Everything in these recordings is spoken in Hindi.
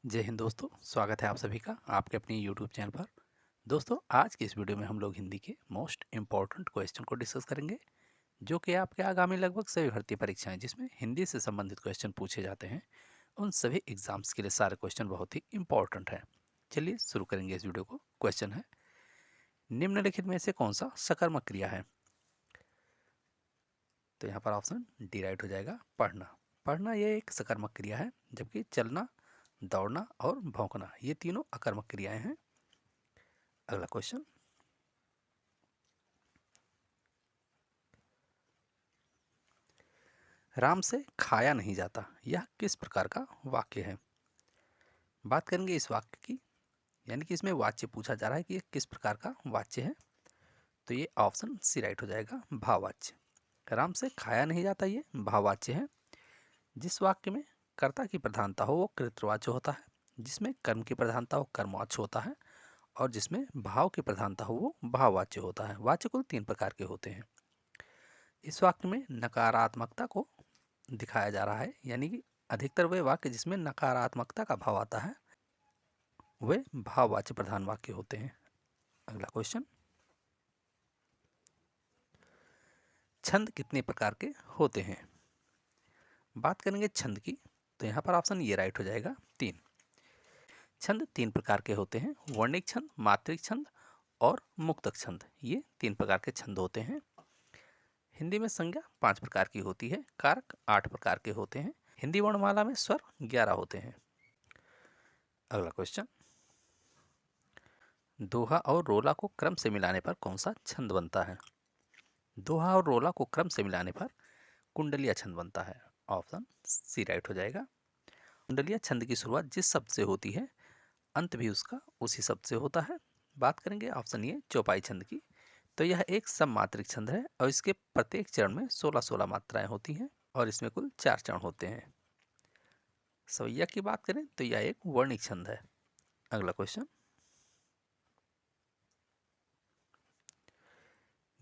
जय हिंद दोस्तों, स्वागत है आप सभी का आपके अपनी यूट्यूब चैनल पर। दोस्तों, आज की इस वीडियो में हम लोग हिंदी के मोस्ट इम्पॉर्टेंट क्वेश्चन को डिस्कस करेंगे, जो कि आपके आगामी लगभग सभी भर्ती परीक्षाएं जिसमें हिंदी से संबंधित क्वेश्चन पूछे जाते हैं, उन सभी एग्जाम्स के लिए सारे क्वेश्चन बहुत ही इंपॉर्टेंट हैं। चलिए शुरू करेंगे इस वीडियो को। क्वेश्चन है, निम्नलिखित में से कौन सा सकर्मक क्रिया है? तो यहाँ पर ऑप्शन डी राइट हो जाएगा, पढ़ना। पढ़ना यह एक सकर्मक क्रिया है, जबकि चलना, दौड़ना और भौंकना ये तीनों अकर्मक क्रियाएं हैं। अगला क्वेश्चन, राम से खाया नहीं जाता, यह किस प्रकार का वाक्य है? बात करेंगे इस वाक्य की, यानी कि इसमें वाच्य पूछा जा रहा है कि यह किस प्रकार का वाच्य है। तो ये ऑप्शन सी राइट हो जाएगा, भाववाच्य। राम से खाया नहीं जाता ये भाववाच्य है। जिस वाक्य में कर्ता की प्रधानता हो वो कृतवाच्य होता है, जिसमें कर्म की प्रधानता हो कर्मवाच्य होता है, और जिसमें भाव की प्रधानता हो वो भाववाच्य होता है। वाच्य कुल 3 प्रकार के होते हैं। इस वाक्य में नकारात्मकता को दिखाया जा रहा है, यानी कि अधिकतर वे वाक्य जिसमें नकारात्मकता का भाव आता है वे भाववाच्य प्रधान वाक्य होते हैं। अगला क्वेश्चन, छंद कितने प्रकार के होते हैं? बात करेंगे छंद की, तो यहाँ पर ऑप्शन ये राइट हो जाएगा, 3। छंद 3 प्रकार के होते हैं, वर्णिक छंद, मात्रिक छंद और मुक्तक छंद। ये 3 प्रकार के छंद होते हैं। हिंदी में संज्ञा 5 प्रकार की होती है, कारक 8 प्रकार के होते हैं। हिंदी वर्णमाला में स्वर 11 होते हैं। अगला क्वेश्चन, दोहा और रोला को क्रम से मिलाने पर कौन सा छंद बनता है? दोहा और रोला को क्रम से मिलाने पर कुंडलिया छंद बनता है। ऑप्शन सी राइट हो जाएगा। कुंडलिया छंद की शुरुआत जिस शब्द से होती है, अंत भी उसका उसी शब्द से होता है। बात करेंगे ऑप्शन ये चौपाई छंद की, तो यह एक सममात्रिक छंद है और इसके प्रत्येक चरण में 16-16 मात्राएं होती हैं और इसमें कुल 4 चरण होते हैं। सवैया की बात करें तो यह एक वर्णिक छंद है। अगला क्वेश्चन,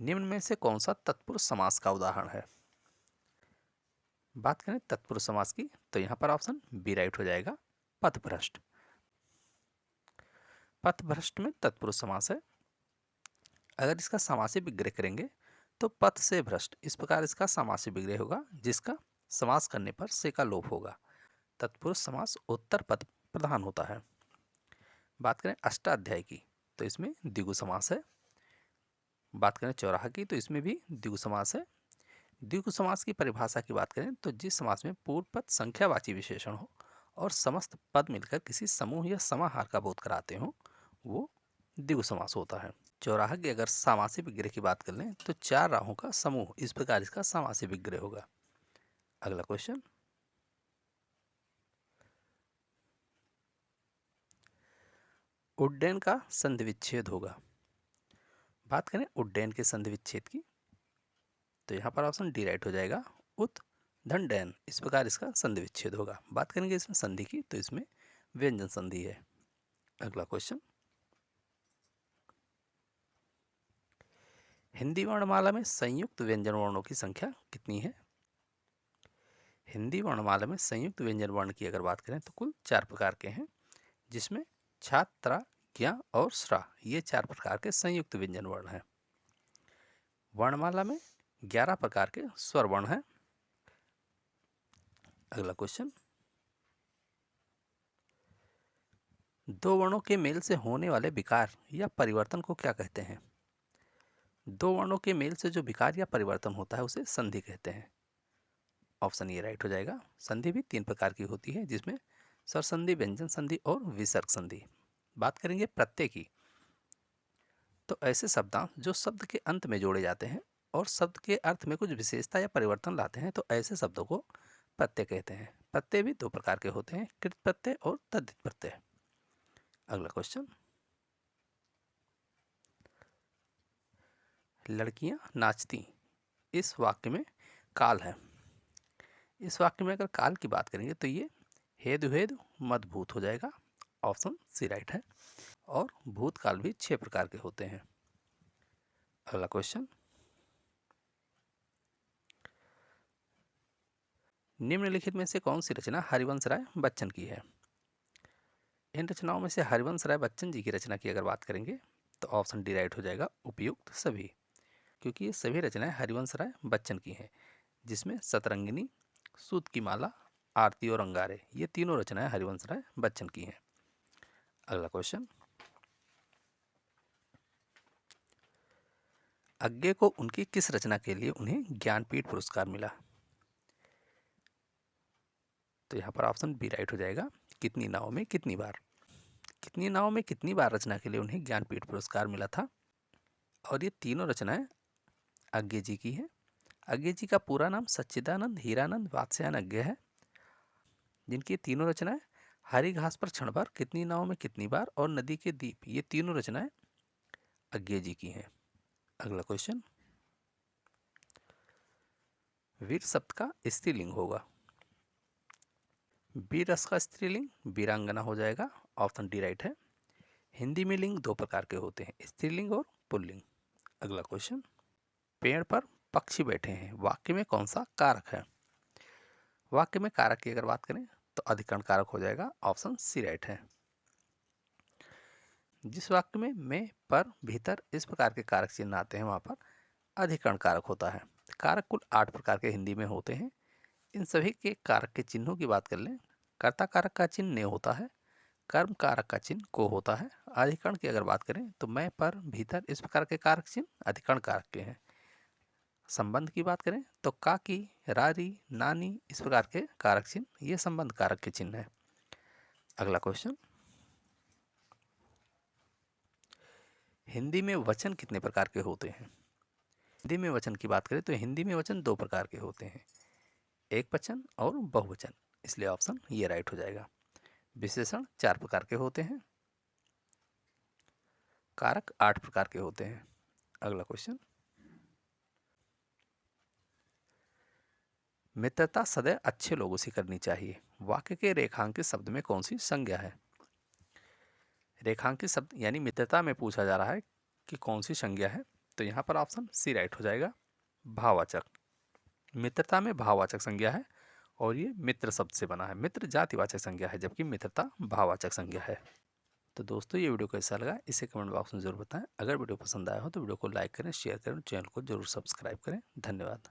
निम्न में से कौन सा तत्पुरुष समास का उदाहरण है? बात करें तत्पुरुष समास की, तो यहाँ पर ऑप्शन बी राइट हो जाएगा, पथभ्रष्ट। पथभ्रष्ट में तत्पुरुष समास है। अगर इसका समासी विग्रह करेंगे तो पथ से भ्रष्ट, इस प्रकार इसका समासी विग्रह होगा, जिसका समास करने पर से का लोप होगा। तत्पुरुष समास उत्तर पद प्रधान होता है। बात करें अष्टाध्याय की, तो इसमें द्विगु समास है। बात करें चौराहा की, तो इसमें भी द्विगु समास है। द्विगु समास की परिभाषा की बात करें तो जिस समास में पूर्व पद संख्यावाची विशेषण हो और समस्त पद मिलकर किसी समूह या समाहार का बोध कराते हो, वो द्विगु समास होता है। चौराहा की अगर सामासिक विग्रह की बात कर लें तो 4 राहों का समूह, इस प्रकार इसका सामासिक विग्रह होगा। अगला क्वेश्चन, उड्डयन का संधि विच्छेद होगा। बात करें उड्डयन के संधि विच्छेद की, तो यहाँ पर ऑप्शन डी राइट हो जाएगा, उत धन डैन, इस प्रकार इसका संधि विच्छेद होगा। बात करेंगे इसमें संधि की, तो इसमें व्यंजन संधि है। अगला क्वेश्चन, हिंदी वर्णमाला में संयुक्त व्यंजन वर्णों की संख्या कितनी है? हिंदी वर्णमाला में संयुक्त व्यंजन वर्ण की अगर बात करें तो कुल 4 प्रकार के हैं, जिसमें छात्रा, ज्ञ और श्रा ये 4 प्रकार के संयुक्त व्यंजन वर्ण हैं। वर्णमाला में 11 प्रकार के स्वर वर्ण हैं। अगला क्वेश्चन, दो वर्णों के मेल से होने वाले विकार या परिवर्तन को क्या कहते हैं? दो वर्णों के मेल से जो विकार या परिवर्तन होता है उसे संधि कहते हैं। ऑप्शन ये राइट हो जाएगा। संधि भी 3 प्रकार की होती है, जिसमें स्वर संधि, व्यंजन संधि और विसर्ग संधि। बात करेंगे प्रत्यय की, तो ऐसे शब्दांश जो शब्द के अंत में जोड़े जाते हैं और शब्द के अर्थ में कुछ विशेषता या परिवर्तन लाते हैं, तो ऐसे शब्दों को प्रत्यय कहते हैं। प्रत्यय भी 2 प्रकार के होते हैं, कृत प्रत्यय और तद्धित प्रत्यय। अगला क्वेश्चन, लड़कियां नाचती, इस वाक्य में काल है। इस वाक्य में अगर काल की बात करेंगे तो ये हेदु हेदु मदभूत हो जाएगा। ऑप्शन सी राइट है। और भूतकाल भी 6 प्रकार के होते हैं। अगला क्वेश्चन, निम्नलिखित में से कौन सी रचना हरिवंश राय बच्चन की है? इन रचनाओं में से हरिवंश राय बच्चन जी की रचना की अगर बात करेंगे तो ऑप्शन डी राइट हो जाएगा, उपयुक्त सभी, क्योंकि ये सभी रचनाएं हरिवंश राय बच्चन की हैं, जिसमें सतरंगिनी, सूत की माला, आरती और अंगारे ये तीनों रचनाएं हरिवंश राय बच्चन की हैं। अगला क्वेश्चन, अज्ञे को उनकी किस रचना के लिए उन्हें ज्ञानपीठ पुरस्कार मिला? तो यहाँ पर ऑप्शन बी राइट हो जाएगा, कितनी नाव में कितनी बार। कितनी नाव में कितनी बार रचना के लिए उन्हें ज्ञानपीठ पुरस्कार मिला था, और ये तीनों रचनाएं अज्ञे जी की हैं। अज्ञे जी का पूरा नाम सच्चिदानंद हीरानंद वात्स्यायन अज्ञे है, जिनकी तीनों रचनाएं हरी घास पर क्षण भर, कितनी नाव में कितनी बार और नदी के दीप ये तीनों रचनाएं अज्ञे जी की हैं। अगला क्वेश्चन, वीर शब्द का स्त्रीलिंग होगा। वीर रस का स्त्रीलिंग वीरांगना हो जाएगा, ऑप्शन डी राइट है। हिंदी में लिंग दो प्रकार के होते हैं, स्त्रीलिंग और पुल्लिंग। अगला क्वेश्चन, पेड़ पर पक्षी बैठे हैं, वाक्य में कौन सा कारक है? वाक्य में कारक की अगर बात करें तो अधिकरण कारक हो जाएगा, ऑप्शन सी राइट है। जिस वाक्य में, पर, भीतर इस प्रकार के कारक चिन्ह आते हैं वहां पर अधिकरण कारक होता है। कारक कुल 8 प्रकार के हिंदी में होते हैं। इन सभी के कारक के चिन्हों की बात कर लें, कर्ता कारक का चिन्ह ने होता है, कर्म कारक का चिन्ह को होता है। अधिकरण की अगर बात करें तो मैं, पर, भीतर इस प्रकार के कारक चिन्ह अधिकरण कारक के हैं। संबंध की बात करें तो काकी, रारी, नानी इस प्रकार के कारक चिन्ह ये संबंध कारक के चिन्ह है। अगला क्वेश्चन, हिंदी में वचन कितने प्रकार के होते हैं? हिंदी में वचन की बात करें तो हिंदी में वचन 2 प्रकार के होते हैं, एक वचन और बहुवचन, इसलिए ऑप्शन ये राइट हो जाएगा। विशेषण 4 प्रकार के होते हैं, कारक 8 प्रकार के होते हैं। अगला क्वेश्चन, मित्रता सदैव अच्छे लोगों से करनी चाहिए, वाक्य के रेखांकित शब्द में कौन सी संज्ञा है? रेखांकित शब्द यानी मित्रता में पूछा जा रहा है कि कौन सी संज्ञा है, तो यहाँ पर ऑप्शन सी राइट हो जाएगा, भाववाचक। मित्रता में भाववाचक संज्ञा है और ये मित्र शब्द से बना है। मित्र जातिवाचक संज्ञा है जबकि मित्रता भाववाचक संज्ञा है। तो दोस्तों, ये वीडियो कैसा लगा इसे कमेंट बॉक्स में जरूर बताएं। अगर वीडियो पसंद आया हो तो वीडियो को लाइक करें, शेयर करें, चैनल को जरूर सब्सक्राइब करें। धन्यवाद।